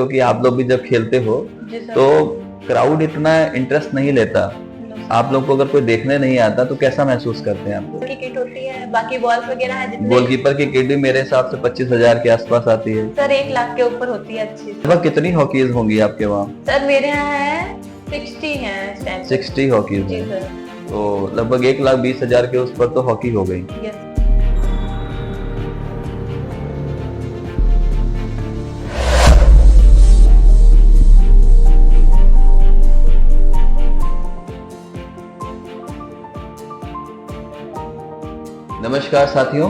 क्योंकि आप लोग भी जब खेलते हो तो क्राउड इतना इंटरेस्ट नहीं लेता। आप लोग को अगर कोई देखने नहीं आता तो कैसा महसूस करते हैं आप लोग? की किट होती है, बाकी बॉल्स वगैरह है जितने। गोलकीपर की किट भी मेरे हिसाब से 25,000 के आसपास आती है। सर 1 लाख के ऊपर होती है अच्छी। लगभग कितनी हॉकीज होंगी आपके वहाँ? सर मेरे यहाँ है 60 है इस टाइम पे। 60 हॉकीज जी है, सर। तो लगभग 1,20,000 के उस पर तो हॉकी हो गई। यस। नमस्कार साथियों,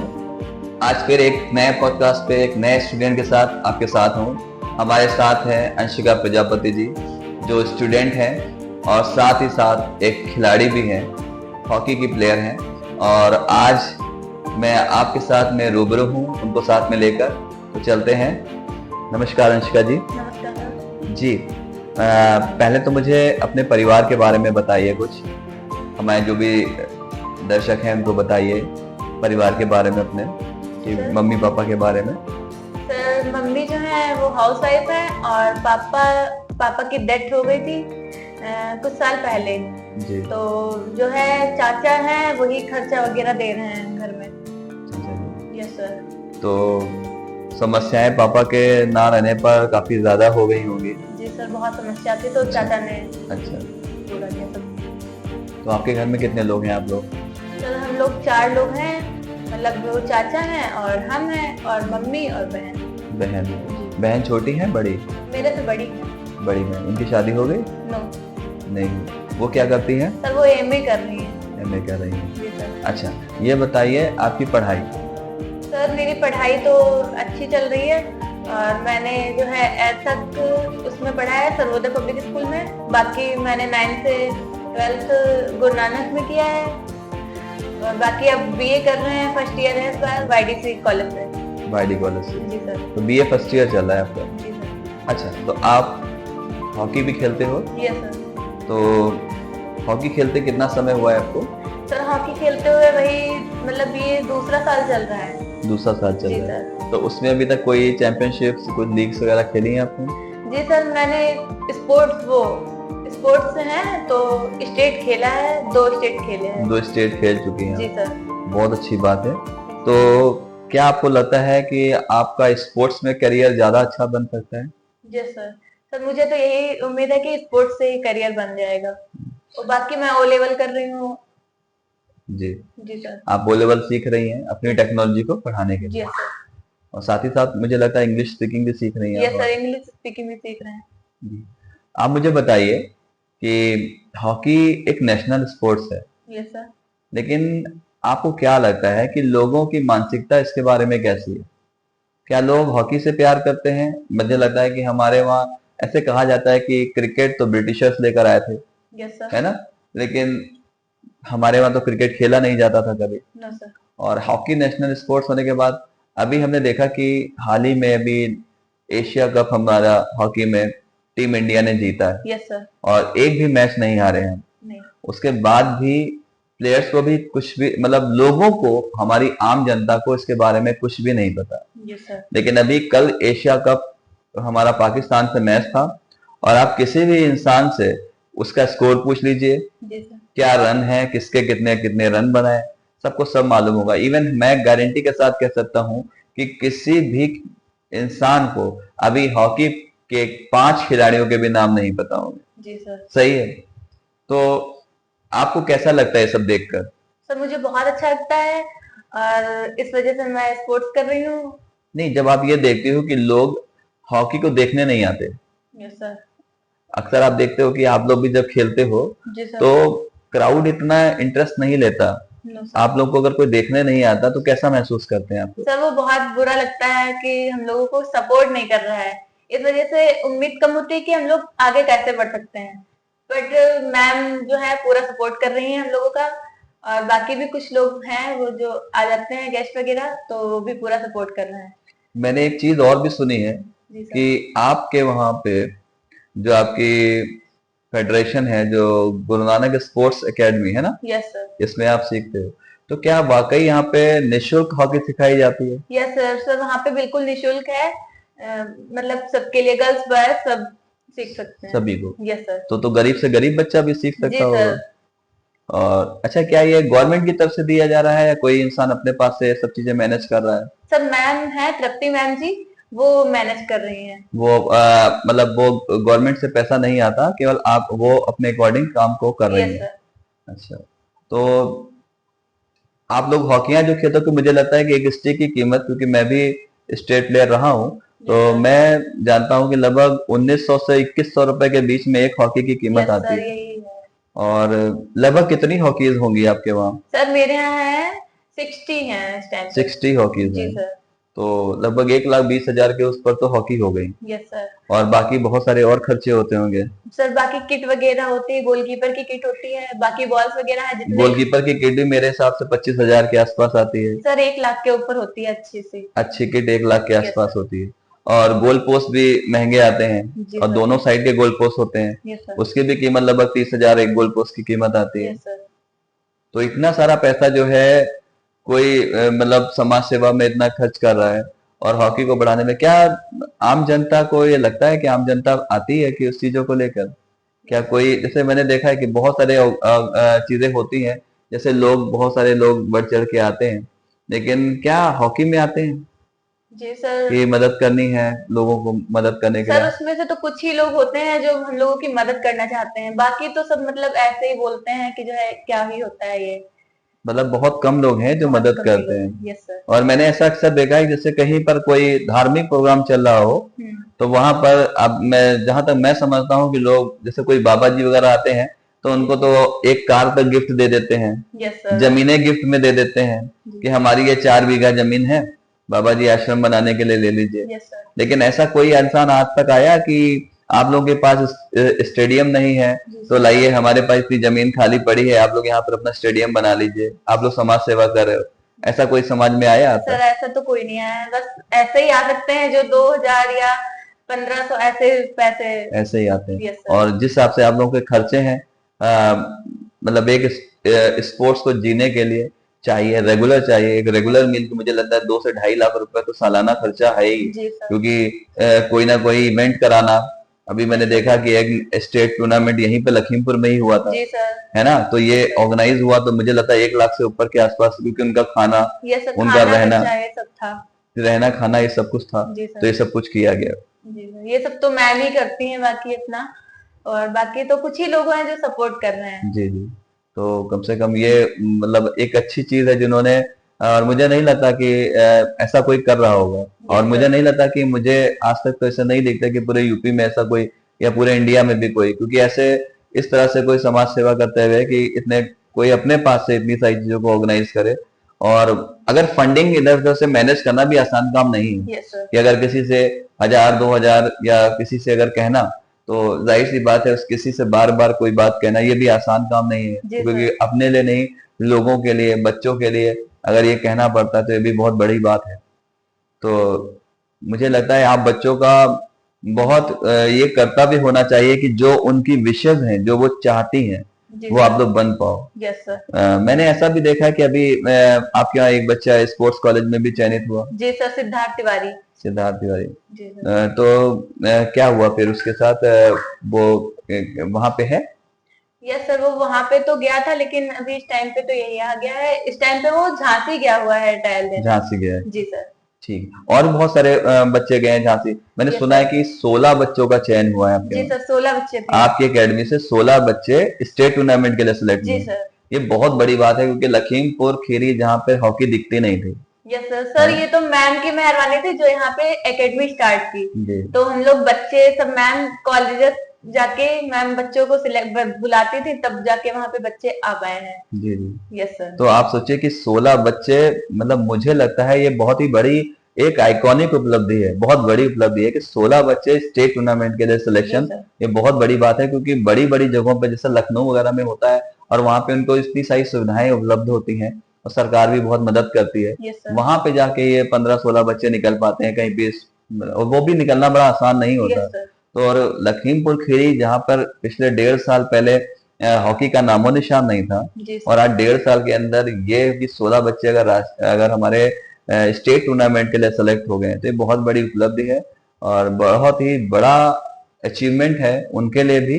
आज फिर एक नए पॉडकास्ट पे एक नए स्टूडेंट के साथ आपके साथ हूँ। हमारे साथ हैं अंशिका प्रजापति जी, जो स्टूडेंट हैं और साथ ही साथ एक खिलाड़ी भी हैं, हॉकी की प्लेयर हैं। और आज मैं आपके साथ में रूबरू हूँ उनको साथ में लेकर, तो चलते हैं। नमस्कार अंशिका जी। नमस्कार जी, पहले तो मुझे अपने परिवार के बारे में बताइए कुछ। हमारे जो भी दर्शक हैं उनको बताइए परिवार के बारे में अपने, कि मम्मी पापा के बारे में। सर मम्मी जो है वो हाउस वाइफ है और पापा की डेथ हो गई थी कुछ साल पहले जी। तो जो है चाचा हैं वही खर्चा वगैरह दे रहे हैं घर में। Yes sir. तो समस्याएं पापा के ना रहने पर काफी ज्यादा हो गई होंगी। जी सर, बहुत समस्या थी तो चाचा ने अच्छा, पूरा किया सब। तो आपके घर में कितने लोग हैं आप लोग? सर हम लोग 4 लोग हैं, मतलब वो चाचा हैं और हम हैं और मम्मी और बहन। बहन छोटी है बड़ी? मेरे से बड़ी। बड़ी बहन, उनकी शादी हो गई? नो। नहीं। वो क्या करती हैं? सर वो एमए कर रही हैं। एमए कर रही हैं। जी सर। अच्छा, ये बताइए आपकी पढ़ाई। सर मेरी पढ़ाई तो अच्छी चल रही है और मैंने जो है एड तक उसमें पढ़ा है सर्वोदय पब्लिक स्कूल में। बाकी मैंने 9th से 12th गुरु नानक में किया है और बाकी अब बीए कर रहे हैं, फर्स्ट ईयर है इस बार वाईडीसी कॉलेज से। वाईडी कॉलेज से? जी सर। तो बीए फर्स्ट ईयर चल रहा है आपका? जी सर। अच्छा, तो आप हॉकी भी खेलते हो? Yes sir. तो हॉकी खेलते कितना समय हुआ है आपको? सर हॉकी खेलते हुए वही मतलब ये दूसरा साल चल रहा है। दूसरा साल चल जी रहा है। सर। तो उसमें अभी तक कोई चैंपियनशिप्स, कुछ लीग्स वगैरह खेली हैं आपने? जी सर, मैंने स्पोर्ट्स से है तो स्टेट खेला है, 2 स्टेट खेले हैं। 2 स्टेट खेल चुकी हैं? जी सर। बहुत अच्छी बात है। तो क्या आपको लगता है कि आपका स्पोर्ट्स में करियर ज्यादा अच्छा बन सकता है? जी सर। सर मुझे तो यही उम्मीद है कि स्पोर्ट्स से ही करियर बन जाएगा और बाकी मैं ओ लेवल कर रही हूँ। जी। जी सर। आप वो लेवल सीख रही हैं अपनी टेक्नोलॉजी को बढ़ाने के लिए, यस सर। और साथ ही साथ मुझे लगता है इंग्लिश स्पीकिंग भी सीख रही हैं यस आप। सर, इंग्लिश स्पीकिंग भी सीख रहे हैं। जी। आप मुझे बताइए कि हॉकी एक नेशनल स्पोर्ट्स है, यस सर। लेकिन आपको क्या लगता है कि लोगों की मानसिकता इसके बारे में कैसी है? क्या लोग हॉकी से प्यार करते हैं? मुझे लगता है कि हमारे वहाँ ऐसे कहा जाता है कि क्रिकेट तो ब्रिटिशर्स लेकर आए थे, यस सर। है ना? लेकिन हमारे वहाँ तो क्रिकेट खेला नहीं जाता था कभी। No sir. और हॉकी नेशनल स्पोर्ट्स होने के बाद अभी हमने देखा कि हाल ही में अभी एशिया कप हमारा हॉकी में टीम इंडिया ने जीता है। Yes sir. और एक भी मैच नहीं हारे हैं। नहीं। उसके बाद भी प्लेयर्स को भी कुछ भी, मतलब लोगों को, हमारी आम जनता को इसके बारे में कुछ भी नहीं पता। Yes sir. लेकिन अभी कल एशिया कप हमारा पाकिस्तान से मैच था, और आप किसी भी इंसान से उसका स्कोर पूछ लीजिए, जी सर। क्या रन है, किसके कितने कितने रन बनाए, सबको सब मालूम होगा। इवन मैं गारंटी के साथ कह सकता हूं कि किसी भी इंसान को अभी हॉकी के 5 खिलाड़ियों के भी नाम नहीं पता होंगे। जी सर। सही है? तो आपको कैसा लगता है सब देखकर? सर मुझे बहुत अच्छा लगता है और इस वजह से मैं स्पोर्ट्स कर रही हूँ। नहीं, जब आप ये देखते हो कि लोग हॉकी को देखने नहीं आते, यस सर। अक्सर आप देखते हो कि आप लोग भी जब खेलते हो जी सर। तो क्राउड इतना इंटरेस्ट नहीं लेता। No sir. आप लोग को अगर कोई देखने नहीं आता तो कैसा महसूस करते हैं आप लोग? सर वो बहुत बुरा लगता है कि हम लोगों को सपोर्ट नहीं कर रहा है, इस वजह से उम्मीद कम होती है कि हम लोग आगे कैसे बढ़ सकते हैं। बट मैम जो है पूरा सपोर्ट कर रही हैं हम लोगों का और बाकी भी कुछ लोग हैं वो जो आ जाते हैं गेस्ट वगैरह तो वो भी पूरा सपोर्ट कर रहे हैं। मैंने एक चीज और भी सुनी है जी सर। कि आपके वहां पे जो आपकी फेडरेशन है, जो गुरु नानक स्पोर्ट्स एकेडमी है ना, यस सर। इसमें आप सीखते हो, तो क्या वाकई यहाँ पे निःशुल्क हॉकी सिखाई जाती है? Yes sir. सर वहाँ पे बिल्कुल निशुल्क है, मतलब सबके लिए, गर्ल्स बॉयज सब सीख सकते हैं। सभी को? Yes sir. तो गरीब से गरीब बच्चा भी सीख जी सकता होगा। सर। और अच्छा, क्या ये गवर्नमेंट की तरफ से दिया जा रहा है या कोई इंसान अपने पास से सब चीजें मैनेज कर रहा है? सर मैम है तृप्ति मैम जी, वो मैनेज कर रही हैं। वो मतलब वो गवर्नमेंट से पैसा नहीं आता, केवल आप वो अपने अकॉर्डिंग काम को कर रही यस हैं? सर। अच्छा, तो आप लोग हॉकियां जो खेलते हो, तो मुझे लगता है कि एक स्टिक की कीमत, क्योंकि मैं भी स्टेट प्लेयर रहा हूँ, तो यस सर। मैं जानता हूँ कि लगभग 1900 से 2100 रुपए के बीच में एक हॉकी की कीमत यस आती सर, है। यही है। और लगभग कितनी हॉकीज होंगी आपके वहाँ? सर मेरे यहाँ है 60 है इस टाइम पे। 60 हॉकीज जी हैं? सर। तो लगभग 1,20,000 के उस पर तो हॉकी हो गई। Yes sir. और बाकी बहुत सारे और खर्चे होते होंगे। सर बाकी किट वगैरह होती है, गोलकीपर की किट होती है, बाकी बॉल्स वगैरह है जितने। गोलकीपर की किट भी मेरे हिसाब से 25,000 के आसपास आती है। सर 1 लाख के ऊपर होती है अच्छी सी। अच्छी किट 1 लाख के यस आसपास सर। होती है। और गोल पोस्ट भी महंगे आते हैं, जी और सर। दोनों साइड के गोल पोस्ट होते हैं, यस सर। उसकी भी कीमत लगभग 30,000 एक गोल पोस्ट की कीमत आती है। Yes sir. तो इतना सारा पैसा जो है, कोई मतलब समाज सेवा में इतना खर्च कर रहा है, और हॉकी को बढ़ाने में क्या आम जनता को ये लगता है कि आम जनता आती है कि उस चीजों को लेकर? क्या कोई, जैसे मैंने देखा है कि बहुत सारे चीजें होती हैं, जैसे लोग, बहुत सारे लोग बढ़ चढ़ के आते हैं, लेकिन क्या हॉकी में आते हैं जी सर। कि मदद करनी है, लोगों को मदद करने के सर लिए? उसमें से तो कुछ ही लोग होते हैं जो हम लोगों की मदद करना चाहते हैं, बाकी तो सब मतलब ऐसे ही बोलते हैं कि जो है क्या ही होता है ये। मतलब बहुत कम लोग हैं जो बहुत मदद कम ही करते लोग हैं। हैं। Yes sir. और मैंने ऐसा अक्सर देखा है, जैसे कहीं पर कोई धार्मिक प्रोग्राम चल रहा हो, हम्म। तो वहां पर, अब मैं जहां तक मैं समझता हूँ कि लोग, जैसे कोई बाबा जी वगैरह आते हैं, तो उनको तो एक कार तक गिफ्ट दे देते हैं, यस सर। जमीनें गिफ्ट में दे देते हैं जी। कि हमारी ये 4 बीघा जमीन है, बाबा जी आश्रम बनाने के लिए ले लीजिए। Yes sir. लेकिन ऐसा कोई इंसान आज तक आया कि आप लोगों के पास स्टेडियम नहीं है, जी तो सर। लाइए हमारे पास इतनी जमीन खाली पड़ी है, आप लोग यहाँ पर अपना स्टेडियम बना लीजिए, आप लोग समाज सेवा कर रहे हो। ऐसा कोई समाज में आया आता? सर ऐसा तो कोई नहीं आया है, बस ऐसे ही आ सकते हैं जो 2000 या 1500 ऐसे पैसे। ऐसे ही आते हैं। Yes sir. और जिस हिसाब से आप लोगों के खर्चे हैं, मतलब एक स्पोर्ट्स को जीने के लिए चाहिए, रेगुलर चाहिए, एक रेगुलर मील की मुझे लगता है 2 से 2.5 लाख रुपए तो सालाना खर्चा है ही। जी सर। क्योंकि कोई ना कोई इवेंट कराना, अभी मैंने देखा कि एक स्टेट टूर्नामेंट यहीं पे लखीमपुर में ही हुआ था, जी सर। है ना, तो ये ऑर्गेनाइज हुआ, तो मुझे लगता है 1 लाख से ऊपर के आसपास, क्योंकि उनका खाना, ये सब उनका खाना रहना, खर्चा ये सब था। खाना, ये सब कुछ था। जी तो ये सर। सब कुछ किया गया। जी सर, ये सब तो मैम ही करती हैं बाकी अपना, और बाकी तो कुछ ही लोग हैं जो सपोर्ट कर रहे हैं। जी जी। तो कम से कम ये मतलब एक अच्छी चीज है जिन्होंने, और मुझे नहीं लगता कि ऐसा कोई कर रहा होगा, और मुझे नहीं लगता कि, मुझे आज तक तो ऐसा नहीं दिखता कि पूरे यूपी में ऐसा कोई, या पूरे इंडिया में भी कोई, क्योंकि ऐसे इस तरह से कोई समाज सेवा करते हुए कि इतने, कोई अपने पास से इतनी सारी चीजों को ऑर्गेनाइज करे। और अगर फंडिंग इधर उधर से मैनेज करना भी आसान काम नहीं है, यस सर। कि अगर किसी से 1,000 2,000 या किसी से अगर कहना, तो जाहिर सी बात है, उस किसी से बार बार कोई बात कहना ये भी आसान काम नहीं है, जी क्योंकि सर। अपने लिए नहीं, लोगों के लिए, बच्चों के लिए अगर ये कहना पड़ता है तो ये भी बहुत बड़ी बात है। तो मुझे लगता है आप बच्चों का बहुत ये कर्तव्य होना चाहिए कि जो उनकी विशेष हैं, जो वो चाहती हैं, जी वो सर। आप लोग बन पाओ। Yes sir. मैंने ऐसा भी देखा है कि अभी आपके यहाँ एक बच्चा स्पोर्ट्स कॉलेज में भी चयनित हुआ, जी सर, सिद्धार्थ तिवारी। सिद्धार्थ तिवारी। जी सर। तो क्या हुआ फिर उसके साथ, वो वहां पे है? यस सर, वो वहां पे तो गया था, लेकिन अभी इस टाइम पे तो यही आ गया है, इस टाइम पे वो झांसी गया हुआ है ट्रायल देने। झांसी गया है? जी सर। ठीक। और भी बहुत सारे बच्चे गए हैं झांसी। मैंने यस सुना है सर। कि 16 बच्चों का चयन हुआ है आपके जी यहाँ। सर, 16 बच्चे थे। आपकी एकेडमी से 16 बच्चे स्टेट टूर्नामेंट के लिए सिलेक्ट जी हुए। सर। ये बहुत बड़ी बात है, क्योंकि लखीमपुर खीरी जहाँ पे हॉकी दिखती नहीं थी। Yes sir. सर ये तो मैम की मेहरबानी थी जो यहाँ पे एकेडमी स्टार्ट की, जी तो हम लोग बच्चे सब, मैम कॉलेज जाके मैम बच्चों को सिलेक्ट बुलाती थी, तब जाके वहाँ पे बच्चे आ पाए हैं। जी जी। Yes sir. तो आप सोचिए कि 16 बच्चे, मतलब मुझे लगता है ये बहुत ही बड़ी, एक आइकॉनिक उपलब्धि है, बहुत बड़ी उपलब्धि है कि 16 बच्चे स्टेट टूर्नामेंट के लिए जी सिलेक्शन। सर। ये बहुत बड़ी बात है, क्योंकि बड़ी बड़ी जगहों पे, जैसे लखनऊ वगैरह में होता है, और वहां पे उनको इतनी सारी सुविधाएं उपलब्ध होती हैं, और सरकार भी बहुत मदद करती है। Yes sir. वहां पे जाके ये 15-16 बच्चे निकल पाते हैं कहीं भी, और वो भी निकलना बड़ा आसान नहीं होता। Yes sir. तो और लखीमपुर खीरी, जहाँ पर पिछले 1.5 साल पहले हॉकी का नामो निशान नहीं था, जी और सर। आज 1.5 साल के अंदर ये कि 16 बच्चे अगर हमारे स्टेट टूर्नामेंट के लिए सेलेक्ट हो गए हैं, तो ये बहुत बड़ी उपलब्धि है। और बहुत ही बड़ा अचीवमेंट है उनके लिए भी,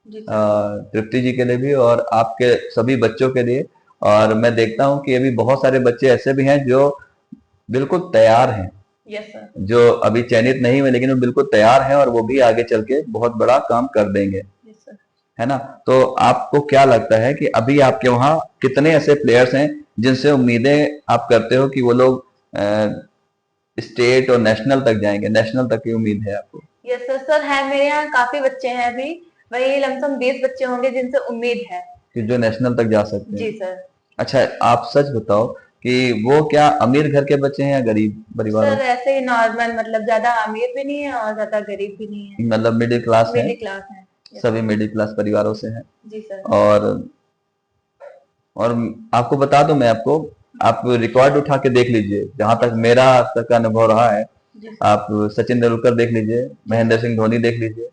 जी सर। तृप्ति जी के लिए भी और आपके सभी बच्चों के लिए। और मैं देखता हूँ कि अभी बहुत सारे बच्चे ऐसे भी हैं जो बिल्कुल तैयार हैं, यस सर। जो अभी चयनित नहीं हुए लेकिन वो बिल्कुल तैयार हैं और वो भी आगे चल के बहुत बड़ा काम कर देंगे, यस सर। है ना। तो आपको क्या लगता है कि अभी आपके वहाँ कितने ऐसे प्लेयर्स हैं जिनसे उम्मीदें आप करते हो कि वो लोग स्टेट और नेशनल तक जाएंगे, नेशनल तक की उम्मीद है आपको? Yes sir. सर है मेरे यहाँ काफी बच्चे हैं अभी, वही लमसम 20 बच्चे होंगे जिनसे उम्मीद है। कि जो नेशनल तक जा सकते जी हैं? सर। अच्छा, आप सच बताओ कि वो क्या अमीर घर के बच्चे हैं या गरीब परिवारों सर ऐसे ही नॉर्मल, मतलब ज्यादा अमीर भी नहीं है और ज्यादा गरीब भी नहीं है, से? मतलब मिडिल क्लास हैं? मिडिल क्लास है। यस सभी सर। मिडिल क्लास परिवारों से हैं। जी सर। और और आपको बता दूं मैं आपको, आप रिकॉर्ड उठा के देख लीजिए, जहां तक मेरा आज तक का अनुभव रहा है। जी सर। आप सचिन तेंदुलकर देख लीजिए, महेंद्र सिंह धोनी देख लीजिए,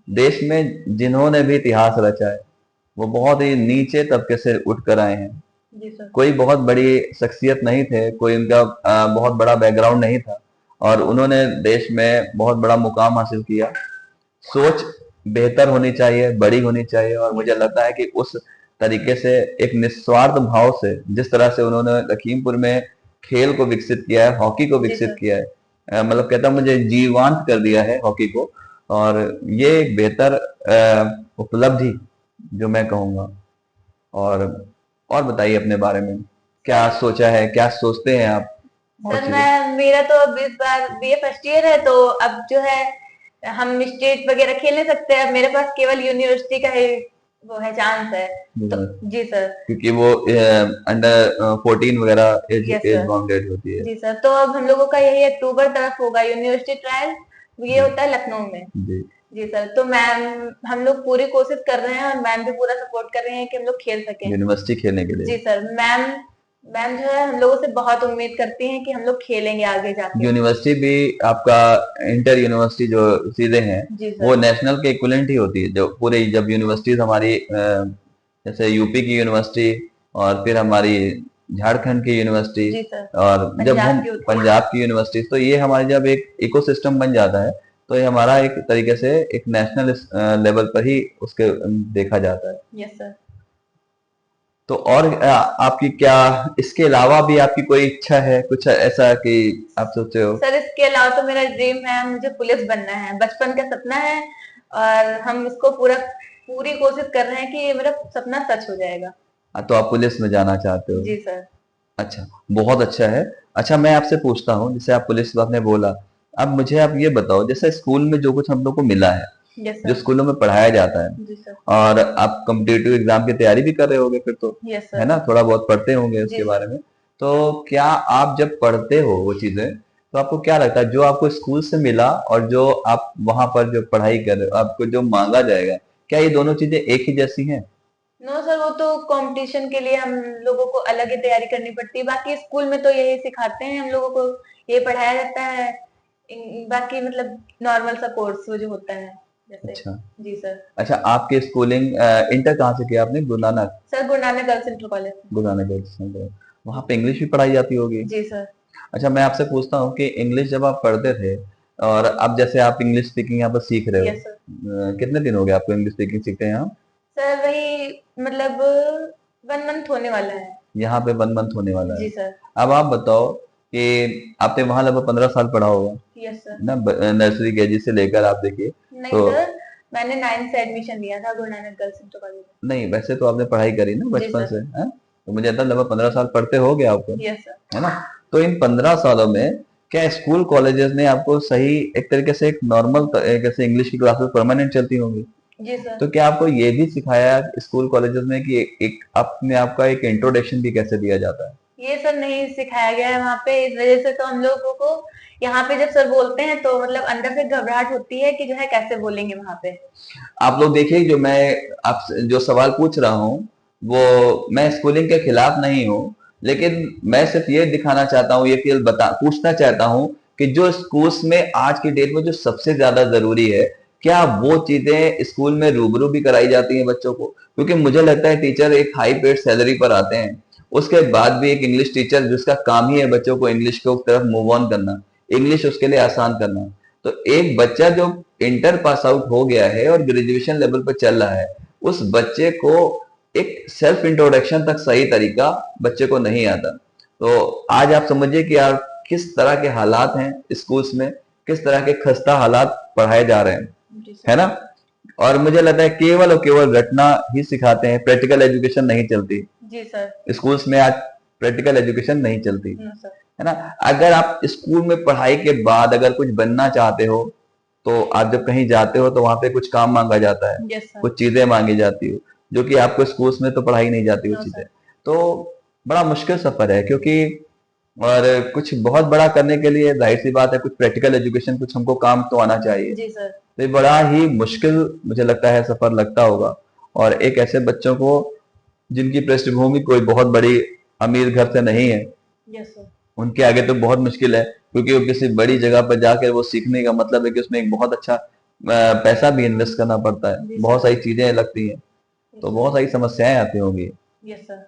देश में जिन्होंने भी इतिहास रचा है वो बहुत ही नीचे तबके से उठ कर आए हैं। जी सर। कोई बहुत बड़ी शख्सियत नहीं थे, कोई उनका बहुत बड़ा बैकग्राउंड नहीं था और उन्होंने देश में बहुत बड़ा मुकाम हासिल किया। सोच बेहतर होनी चाहिए, बड़ी होनी चाहिए और मुझे लगता है कि उस तरीके से एक निस्वार्थ भाव से जिस तरह से उन्होंने लखीमपुर में खेल को विकसित किया है, हॉकी को जी विकसित सर। किया है, मतलब कहता हूं मुझे जीवांत कर दिया है हॉकी को। और ये एक बेहतर उपलब्धि जो मैं कहूंगा। और और बताइए अपने बारे में, क्या सर सोचा है, क्या सोचते हैं आप और सर चीजें? मैं मेरा तो अब इस बार बीए फर्स्ट ईयर है, तो अब जो है हम स्टेट वगैरह खेल नहीं सकते, अब मेरे पास केवल यूनिवर्सिटी का ही वो है, चांस है। तो जी सर। क्योंकि वो अंडर 14 वगैरह age yes age sir. Bounded होती है। जी सर, तो अब हम लोगों का यही अक्टूबर तरफ होगा यूनिवर्सिटी ट्रायल, ये होता है लखनऊ में। जी। जी सर, तो मैम हम लोग पूरी कोशिश कर रहे हैं और मैम भी पूरा सपोर्ट कर रहे हैं कि हम लोग खेल सकें। यूनिवर्सिटी खेलने के जी लिए? सर। मैम मैम जो है हम लोगों से बहुत उम्मीद करती हैं कि हम लोग खेलेंगे आगे जाके। यूनिवर्सिटी भी आपका, इंटर यूनिवर्सिटी जो चीजें हैं जी वो सर। नेशनल के इक्विवेलेंट ही होती है, जो पूरे जब यूनिवर्सिटीज हमारी जैसे यूपी की यूनिवर्सिटी और फिर हमारी झारखंड की यूनिवर्सिटी जी सर। और जब पंजाब हम की होती है। पंजाब की यूनिवर्सिटी, तो ये हमारे जब एक इकोसिस्टम बन जाता है तो ये हमारा एक तरीके से एक नेशनल लेवल पर ही उसके देखा जाता है। Yes sir. तो और आपकी क्या इसके अलावा भी आपकी कोई इच्छा है, कुछ ऐसा कि आप सोचते हो? सर इसके अलावा तो मेरा ड्रीम है, मुझे पुलिस बनना है, बचपन का सपना है और हम इसको पूरी कोशिश कर रहे हैं कि ये मेरा सपना सच हो जाएगा। तो आप पुलिस में जाना चाहते हो? जी सर। अच्छा, बहुत अच्छा है। अच्छा, मैं आपसे पूछता हूँ, जैसे आप पुलिस आपने बोला, अब मुझे आप ये बताओ, जैसे स्कूल में जो कुछ हम लोग को मिला है, यस जो सर। स्कूलों में पढ़ाया जाता है, जी सर। और आप कॉम्पिटिटिव एग्जाम की तैयारी भी कर रहे होगे फिर तो, यस है सर। ना, थोड़ा बहुत पढ़ते होंगे जी उसके सर। बारे में। तो क्या आप जब पढ़ते हो वो चीजें, तो आपको क्या लगता है जो आपको स्कूल से मिला और जो आप वहां पर जो पढ़ाई कर रहे हो आपको जो मांगा जाएगा, क्या ये दोनों चीजें एक ही जैसी हैं? नो सर, वो तो कंपटीशन के लिए हम लोगों को अलग ही तैयारी करनी पड़ती है, बाकी स्कूल में तो यही सिखाते हैं हम लोगों को, ये पढ़ाया जाता है। बाकी मतलब नॉर्मल सा कोर्स वो जो होता है जैसे। अच्छा। जी सर। अच्छा, आपकी स्कूलिंग इंटर कहाँ से किया आपने? Guru Nanak? Sir Guru Nanak girls inter college. Guru Nanak girls centre. वहाँ पे इंग्लिश भी पढ़ाई जाती होगी? जी सर। अच्छा, मैं आपसे पूछता हूँ कि इंग्लिश जब आप पढ़ते थे और अब जैसे आप इंग्लिश स्पीकिंग यहाँ पर सीख रहे हो, यस सर। कितने दिन हो गए आपको इंग्लिश स्पीकिंग सीखते हैं यहाँ? सर वही मतलब 1 मंथ होने वाला है। यहाँ पे 1 मंथ होने वाला है। जी सर। अब आप बताओ कि आपने वहाँ लगभग 15 साल पढ़ा होगा यस सर। ना, नर्सरी केजी से लेकर आप देखिए नहीं तो। सर, मैंने 9th से एडमिशन लिया था Guru Nanak girls inter college में। नहीं, वैसे तो आपने पढ़ाई करी ना जी बचपन सर। से, है? तो मुझे लगता है लगभग 15 साल पढ़ते हो गए आपको, यस सर। है ना। तो इन 15 सालों में क्या स्कूल कॉलेजेस ने आपको सही एक तरीके से एक नॉर्मल तरीके से इंग्लिश की क्लासेस परमानेंट चलती होंगी, जी सर। तो क्या आपको ये भी सिखाया स्कूल कॉलेजेस में कि एक अपने आप का एक इंट्रोडक्शन भी कैसे दिया जाता है? ये सब नहीं सिखाया गया है वहाँ पे, इस वजह से तो हम लोगों को यहाँ पे जब सर बोलते हैं तो मतलब अंदर से घबराहट होती है कि जो है कैसे बोलेंगे वहाँ पे। आप लोग देखिए, जो मैं आपसे जो सवाल पूछ रहा हूँ वो मैं स्कूलिंग के खिलाफ नहीं हूँ, लेकिन मैं सिर्फ ये दिखाना चाहता हूँ, ये फील पूछना चाहता हूँ कि जो स्कूल्स में आज की डेट में जो सबसे ज्यादा जरूरी है, क्या वो चीजें स्कूल में रूबरू भी कराई जाती हैं बच्चों को? क्योंकि मुझे लगता है टीचर एक हाई पेड सैलरी पर आते हैं, उसके बाद भी एक इंग्लिश टीचर जिसका काम ही है बच्चों को इंग्लिश की तरफ मूव ऑन करना, इंग्लिश उसके लिए आसान करना, तो एक बच्चा जो इंटर पास आउट हो गया है और ग्रेजुएशन लेवल पर चल रहा है, उस बच्चे को एक सेल्फ इंट्रोडक्शन तक सही तरीका बच्चे को नहीं आता। तो आज आप समझिए कि यार किस तरह के हालात हैं स्कूल्स में, किस तरह के खस्ता हालात पढ़ाए जा रहे हैं, जी सर। है ना। और मुझे लगता है केवल और केवल रटना ही सिखाते हैं, प्रैक्टिकल एजुकेशन नहीं चलती जी सर। स्कूल्स में। आज प्रैक्टिकल एजुकेशन नहीं चलती, नो सर। है ना। अगर आप स्कूल में पढ़ाई के बाद अगर कुछ बनना चाहते हो, तो आप जब कहीं जाते हो तो वहां पे कुछ काम मांगा जाता है, यस सर। कुछ चीजें मांगी जाती हो, जो कि आपको स्कूल्स में तो पढ़ाई नहीं जाती वो नो चीजें। सर। तो बड़ा मुश्किल सफर है, क्योंकि और कुछ बहुत बड़ा करने के लिए जाहिर सी बात है कुछ प्रैक्टिकल एजुकेशन, कुछ हमको काम तो आना चाहिए। जी सर। तो ये बड़ा ही मुश्किल मुझे लगता है सफर लगता होगा। और एक ऐसे बच्चों को जिनकी पृष्ठभूमि कोई बहुत बड़ी अमीर घर से नहीं है, यस सर। उनके आगे तो बहुत मुश्किल है, क्योंकि वो किसी बड़ी जगह पर जाकर वो सीखने का मतलब है कि उसमें एक बहुत अच्छा पैसा भी इन्वेस्ट करना पड़ता है, जी बहुत सर। सारी चीजें लगती हैं, तो बहुत सारी समस्याएं आती होंगी। Yes sir.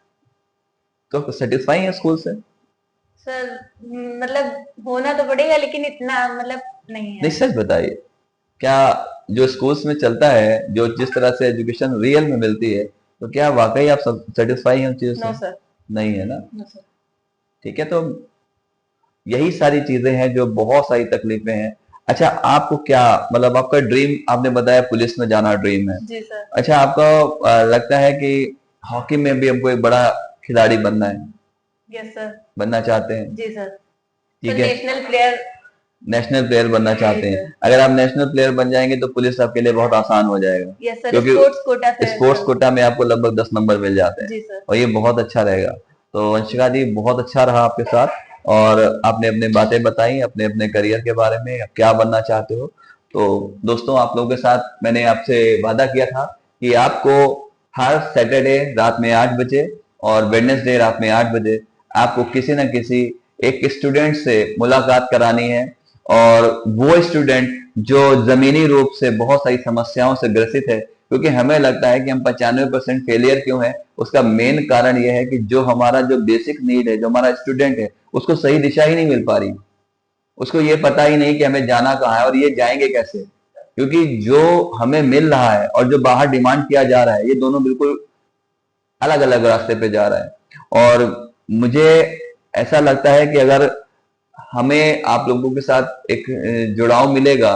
तो सेटिस्फाई है स्कूल से? सर मतलब होना तो पड़ेगा, लेकिन इतना मतलब नहीं नहीं, है। सच बताइए, क्या जो स्कूल्स में चलता है, जो जिस तरह से एजुकेशन रियल में मिलती है, तो क्या वाकई आप सब सेटिस्फाई हैं उन चीजों नो से? सर। नहीं है ना। No sir. ठीक है, तो यही सारी चीजें हैं जो बहुत सारी तकलीफें हैं। अच्छा, आपको क्या मतलब आपका ड्रीम, आपने बताया पुलिस में जाना ड्रीम है। जी सर। अच्छा, आपका लगता है कि हॉकी में भी हमको एक बड़ा खिलाड़ी बनना है, यस सर। बनना चाहते हैं? जी सर। ठीक सर है, नेशनल प्लेयर। नेशनल प्लेयर बनना चाहते जी हैं। सर। अगर आप नेशनल प्लेयर बन जाएंगे तो पुलिस आपके लिए बहुत आसान हो जाएगा, यस सर, क्योंकि स्पोर्ट्स कोटा से स्पोर्ट्स सर। कोटा में आपको लगभग 10 नंबर मिल जाते हैं, जी सर। और ये बहुत अच्छा रहेगा। तो वंशिका जी, बहुत अच्छा रहा आपके साथ, और आपने अपने बातें बताई अपने अपने करियर के बारे में, आप क्या बनना चाहते हो। तो दोस्तों, आप लोगों के साथ मैंने आपसे वादा किया था कि आपको हर सैटरडे रात में 8 बजे और वेडनेसडे रात में 8 बजे आपको किसी न किसी एक स्टूडेंट से मुलाकात करानी है, और वो स्टूडेंट जो जमीनी रूप से बहुत सारी समस्याओं से ग्रसित है। क्योंकि हमें लगता है कि हम 95% फेलियर क्यों है, उसका मेन कारण यह है कि जो हमारा जो बेसिक नीड है, जो हमारा स्टूडेंट है, उसको सही दिशा ही नहीं मिल पा रही, उसको ये पता ही नहीं कि हमें जाना कहाँ है और ये जाएंगे कैसे। क्योंकि जो हमें मिल रहा है और जो बाहर डिमांड किया जा रहा है, ये दोनों बिल्कुल अलग अलग रास्ते पे जा रहा है। और मुझे ऐसा लगता है कि अगर हमें आप लोगों के साथ एक जुड़ाव मिलेगा,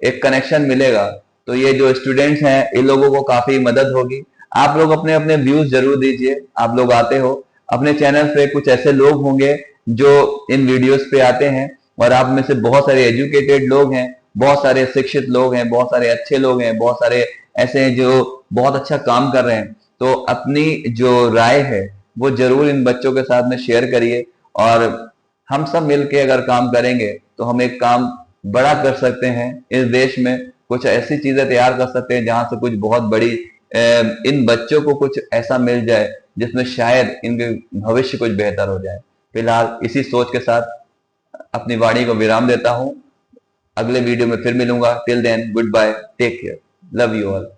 एक कनेक्शन मिलेगा, तो ये जो स्टूडेंट्स हैं इन लोगों को काफी मदद होगी। आप लोग अपने अपने व्यूज जरूर दीजिए। आप लोग आते हो अपने चैनल पे, कुछ ऐसे लोग होंगे जो इन वीडियोस पे आते हैं, और आप में से बहुत सारे एजुकेटेड लोग हैं, बहुत सारे शिक्षित लोग हैं, बहुत सारे अच्छे लोग हैं, बहुत सारे ऐसे हैं जो बहुत अच्छा काम कर रहे हैं। तो अपनी जो राय है वो जरूर इन बच्चों के साथ में शेयर करिए, और हम सब मिलके अगर काम करेंगे तो हम एक काम बड़ा कर सकते हैं। इस देश में कुछ ऐसी चीजें तैयार कर सकते हैं जहां से कुछ बहुत बड़ी इन बच्चों को कुछ ऐसा मिल जाए जिसमें शायद इनके भविष्य कुछ बेहतर हो जाए। फिलहाल इसी सोच के साथ अपनी वाणी को विराम देता हूं। अगले वीडियो में फिर मिलूंगा। Till then, goodbye, take care, love you all.